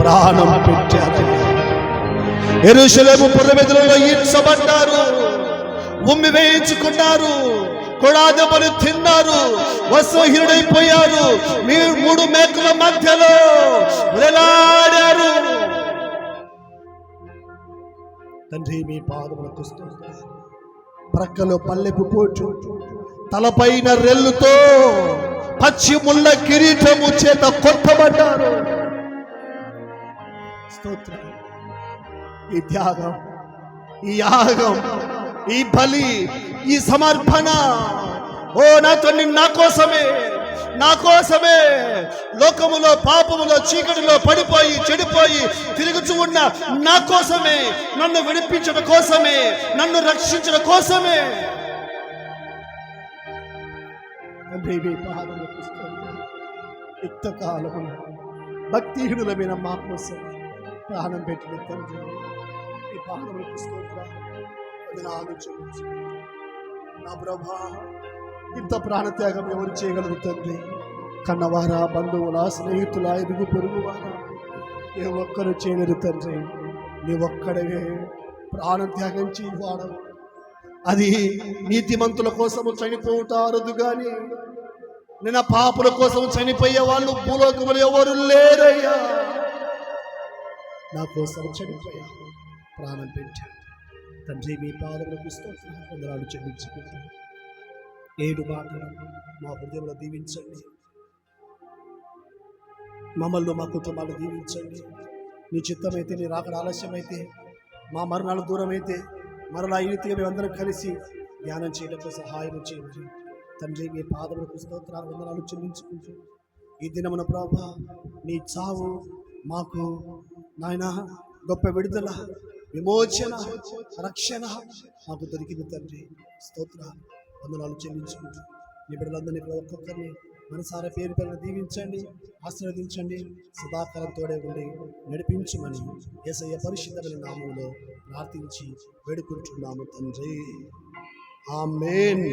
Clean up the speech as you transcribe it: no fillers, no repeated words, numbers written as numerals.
ప్రాణం పెట్టారు. యెరూషలేము పురవీధులలో ఈడ్చబడ్డారు, ఉమ్మి వేయించుకున్నారు, కొడాదెబ్బలు తిన్నారు, వస్త్రహీనుడైపోయారు, మీ 3 మేకుల మధ్యలో వేలాడారు. తండ్రి మీ పాదములకు స్తోత్రం. ప్రక్కలో పల్లెపు పోటు, తలపైన రెల్లుతో పచ్చి ముళ్ళ కిరీటము చేత కొట్టబడ్డారు. స్తోత్రం. ఈ త్యాగం, ఈ యాగం, ఈ బలి, ఈ సమర్పణ, ఓ నా తండ్రి, నా కోసమే లోకములో పాపములో చీకటిలో పడిపోయి చెడిపోయి తిరుగుతూ ఉన్న నా కోసమే, నన్ను విడిపించడం కోసమే, నన్ను రక్షించడం కోసమే. యుక్తకాలము భక్తిహీనులమైన మా కోసం ప్రాణం పెట్టిన తండ్రి, ఈ పాదములకు స్తోత్రాలు. నా ప్రభా, ఇంత ప్రాణత్యాగం ఎవరు చేయగలరు తండ్రి? కన్నవారా, బంధువుల, స్నేహితుల, ఇరుగు పొరుగు వారా, ఏ ఒక్కరు చేయలేరు తండ్రి. నీ ఒక్కడవే ప్రాణత్యాగం చేయవాడవు. అది నీతిమంతుల కోసము చనిపోవుట అరుదు గాని నిన్న పాపుల కోసం చనిపోయే వాళ్ళు భూలోకములు ఎవరు లేరయ్యా. నా కోసం చనిపోయా, ప్రాణం పెట్టా తండ్రి. మీ పాదములకు స్తోత్రాలు, వందనాలు చెల్లించుకుంటాను. 7 మాటలు మా హృదయంలో దీవించండి. మమ్మల్ని, మా కుటుంబాలు దీవించండి. నీ చిత్తమైతే, నీ రాకడ ఆలస్యమైతే, మా మరణాలు దూరమైతే మరలా ఈ రీతిగా మేమందరం కలిసి ధ్యానం చేయడానికి సహాయం చేయండి తండ్రి. మీ పాదములకు స్తోత్రాలు, వందనాలు చెల్లించుకుంటూ ఈ దినమున ప్రభా, నీ చావు మాకు నాయన గొప్ప విడుదల, విమోచన, రక్షణ మాకు దొరికింది తండ్రి. స్తోత్రాలు, వందనాలు చెల్లించుకుంటూ నీ బిడ్డలందరినీ ఒక్కొక్కరిని మనసారా పేరు పేరున దీవించండి, ఆశీర్వదించండి, సదాకాలం తోడే ఉండి నడిపించమని యేసయ్య పరిశుద్ధమైన నామములో ప్రార్థించి వేడుకుంటున్నాము తండ్రి. ఆమేన్.